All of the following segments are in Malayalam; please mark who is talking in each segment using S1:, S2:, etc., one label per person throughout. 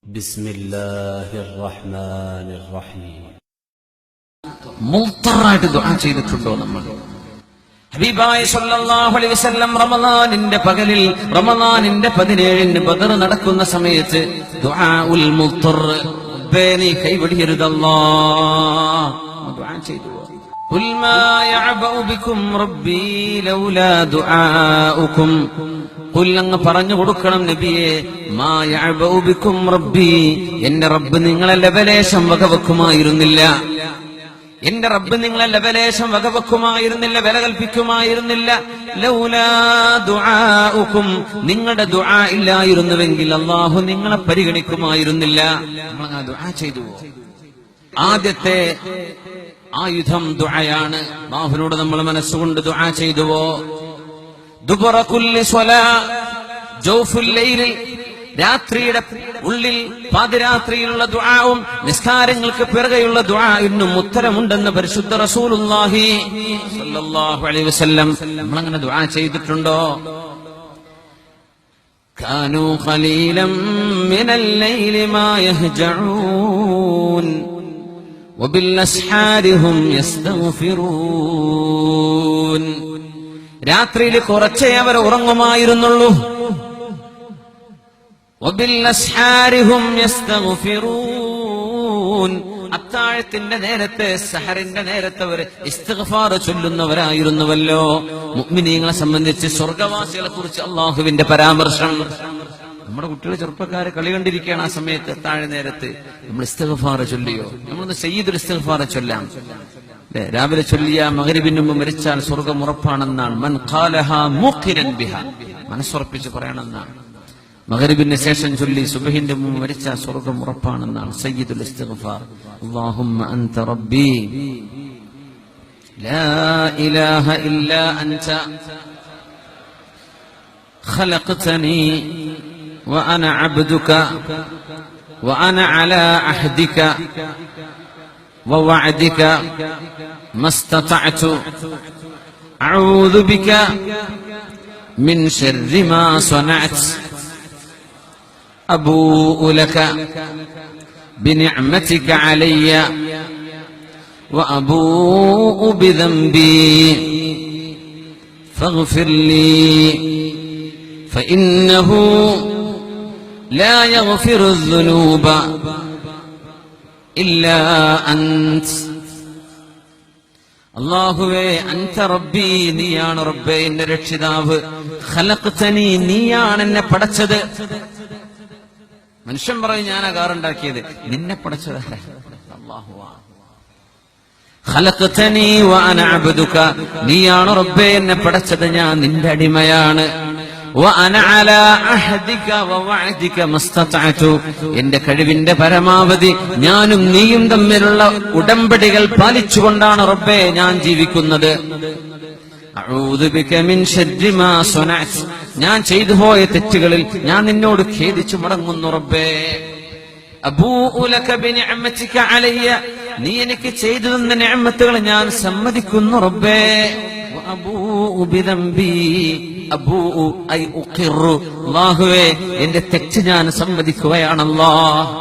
S1: ബിസ്മില്ലാഹിർ റഹ്മാനിർ റഹീം.
S2: മുൾത്തറായിട്ട് ദുആ ചെയ്തിട്ടുണ്ടോ നമ്മൾ? ഹബീബായ സല്ലല്ലാഹു അലൈഹി വസല്ലം റമളാനിന്റെ പകലിൽ, റമളാനിന്റെ 17-ന് ബദർ നടക്കുന്ന സമയത്ത് ദുആഉൽ മുൾത്തർ, റബ്ബേ നീ കൈവടിയരുതല്ലാഹ് ദുആ ചെയ്തു. ഖുൽ മാ യഅബഉ ബികും റബ്ബി ലൗലാ ദുആഉകും, അങ്ങ് പറഞ്ഞു കൊടുക്കണം നബിയെ, മാ യഅബഉ ബികും റബ്ബി, എന്റെ റബ്ബ് നിങ്ങളെ ലവലേശം വകവെക്കുമായിരുന്നില്ല, എന്റെ റബ്ബ് നിങ്ങളെ ലവലേശം വകവെക്കുമായിരുന്നില്ല, വില കൽപ്പിക്കുമായിരുന്നില്ല. ലൗലാ ദുആഉകും, നിങ്ങളുടെ ദുആ ഇല്ലായിരുന്നുവെങ്കിൽ അല്ലാഹു നിങ്ങളെ പരിഗണിക്കുമായിരുന്നില്ല. നമ്മൾ ആ ദുആ ചെയ്തു. ആദ്യത്തെ ആയുധം ദുആയാണ്. അല്ലാഹുവിനോട് നമ്മൾ മനസ്സുകൊണ്ട് ദുആ ചെയ്തുവോ? ദുബറ കുല്ലി സ്വലാ, ജൗഫുൽ ലൈലിൽ, രാത്രിയുടെ ഉള്ളിൽ പാതിരാത്രിയിലുള്ള ദുആവും നിസ്കാരങ്ങൾക്ക് പിറകെയുള്ള ദുആഇനും ഉത്തരമുണ്ടെന്ന് പരിശുദ്ധ റസൂലുള്ളാഹി സ്വല്ലല്ലാഹു അലൈഹി വസല്ലം. നമ്മൾ അങ്ങനെ ദുആ ചെയ്തിട്ടുണ്ടോ? കാനൂ ഖലീലൻ മിനൽ ലൈലി മാ യഹ്ജഊൻ വബിൽ അസ്ഹാരി ഹും യസ്തഗ്ഫിറൂൻ. രാത്രിയിൽ കുറച്ചേ അവർ ഉറങ്ങുമായിരുന്നുള്ളൂ. അത്താഴത്തിന്റെ നേരത്തെ, സഹറിന്റെ നേരത്തെ അവർ ഇസ്തിഗ്ഫാർ ചൊല്ലുന്നവരായിരുന്നുവല്ലോ. മുഅ്മിനീങ്ങളെ സംബന്ധിച്ച്, സ്വർഗവാസികളെ കുറിച്ച് അള്ളാഹുവിന്റെ പരാമർശം. നമ്മുടെ കുട്ടികളെ, ചെറുപ്പക്കാരെ കളി കണ്ടിരിക്കുകയാണ്. ആ സമയത്ത് താഴെ നേരത്ത് നമ്മൾ ഇസ്തിഗ്ഫാർ ചൊല്ലിയോ? നമ്മളൊന്ന് സയ്യിദുൽ ഇസ്തിഗ്ഫാർ ചൊല്ലാം. രാവിലെ ചൊല്ലിയ മഗ്രിബിന് മുമ്പ് മരിച്ചാൽ സ്വർഗം ഉറപ്പാണെന്നാണ്. മൻ ഖാലഹാ മുഖിനൻ ബിഹാ, മനസ്സുറപ്പിച്ച് പറയണമെന്നാണ്. മഗ്രിബിന് ശേഷം ചൊല്ലി സുബ്ഹിന്റെ മുമ്പ് മരിച്ചാൽ സ്വർഗം ഉറപ്പാണെന്നാണ് സയ്യിദുൽ ഇസ്തിഗ്ഫാർ. അല്ലാഹുമ്മ അൻത റബ്ബി ലാ ഇലാഹ ഇല്ലാ അൻത ഖലഖ്തനി വഅന അബ്ദുക വഅന അലാ അഹ്ദിക ووعدك ما استطعت أعوذ بك من شر ما صنعت أبوء لك بنعمتك علي وأبوء بذنبي فاغفر لي فإنه لا يغفر الذنوب ഇല്ലാ അൻത. അല്ലാഹുവേ, അൻത റബ്ബി, നീയാണ് റബ്ബേ, എന്റെ രക്ഷിതാവ്. ഖലഖ്തനി, നീയാണ് എന്നെ പടച്ചത്. മനുഷ്യൻ പറയും ഞാനാ കാറുണ്ടാക്കിയത്, നിന്നെ പടച്ചത് അല്ലാഹുവാ. ഖലഖ്തനി വഅന അബ്ദുക, നീയാണ് റബ്ബേ എന്നെ പടച്ചത്, ഞാൻ നിന്റെ അടിമയാണ്. വഅന അലാ അഹ്ദിക വവഅദിക മസ്തതഅതു, എന്റെ കഴിവിന്റെ പരമാവധി ഞാനും നീയും തമ്മിലുള്ള ഉടമ്പടികൾ പാലിച്ചുകൊണ്ടാണ് റബ്ബേ ഞാൻ ജീവിക്കുന്നത്. അഊദു ബിക മിൻ ശർരി മാ സനഅത്, ഞാൻ ചെയ്തു പോയ തെറ്റുകളിൽ ഞാൻ നിന്നോട് ഖേദിച്ചു മടങ്ങുന്നു റബ്ബേ. അബൂഉ ലക ബിനിഅമതിക അലയ്യ, നീ എനിക്ക് ചെയ്തു തന്ന നിഅമത്തുകൾ ഞാൻ സമ്മതിക്കുന്നു റബ്ബേ. വഅബൂഉ ബിദംബി, അബൂഉ ഐ ഉഖിറു, അല്ലാഹുവേ എന്റെ തെറ്റ് ഞാൻ സമ്മതിക്കുകയാണല്ലാഹ്.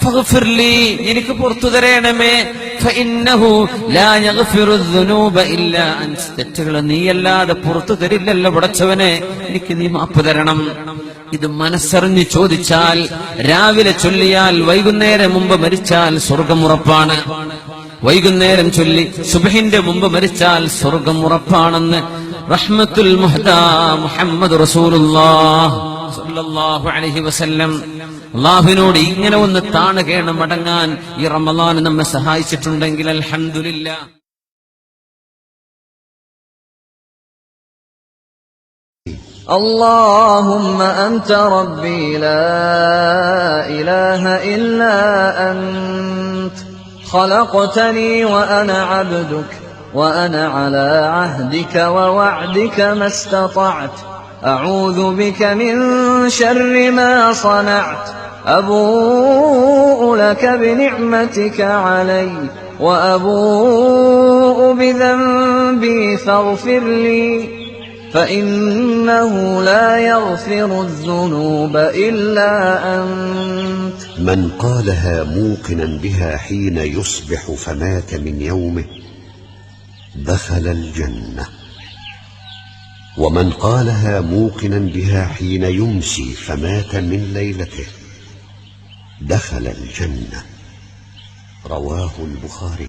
S2: ഫഗ്ഫിർ ലീ, എനിക്ക് പുറത്തു തരണമേ. ഫഇന്നഹു ലാ യഗ്ഫിറു ദുനൂബ ഇല്ലാ അൻത, തെറ്റുകൾ നീയല്ലാതെ പുറത്തു തരില്ലല്ലോ പടച്ചവനെ, എനിക്ക് നീ മാപ്പ് തരണം. ഇത് മനസ്സറിഞ്ഞ് ചോദിച്ചാൽ, രാവിലെ ചൊല്ലിയാൽ വൈകുന്നേരം മുമ്പ് മരിച്ചാൽ സ്വർഗം ഉറപ്പാണ്. വൈകുന്നേരം ചൊല്ലി സുബ്ഹിന്റെ മുമ്പ് മരിച്ചാൽ സ്വർഗം ഉറപ്പാണെന്ന് റഹ്മത്തുൽ മുഹ്ദാ മുഹമ്മദ് റസൂലുള്ളാഹ് സ്വല്ലല്ലാഹു അലൈഹി വസല്ലം. അല്ലാഹുവിനോട് ഇങ്ങനെ ഒന്ന് താണുകേണ് മടങ്ങാൻ ഈ റമളാൻ നമ്മെ സഹായിച്ചിട്ടുണ്ടെങ്കിൽ അൽഹംദുലില്ലാഹ്.
S3: اللهم أنت ربي لا إله إلا أنت خلقتني وأنا عبدك وأنا على عهدك ووعدك ما استطعت أعوذ بك من شر ما صنعت أبوء لك بنعمتك علي وأبوء بذنبي فاغفر لي فإنه لا يغفر الذنوب إلا أنت.
S4: من قالها موقنا بها حين يصبح فمات من يومه دخل الجنة، ومن قالها موقنا بها حين يمسي فمات من ليلته دخل الجنة. رواه البخاري.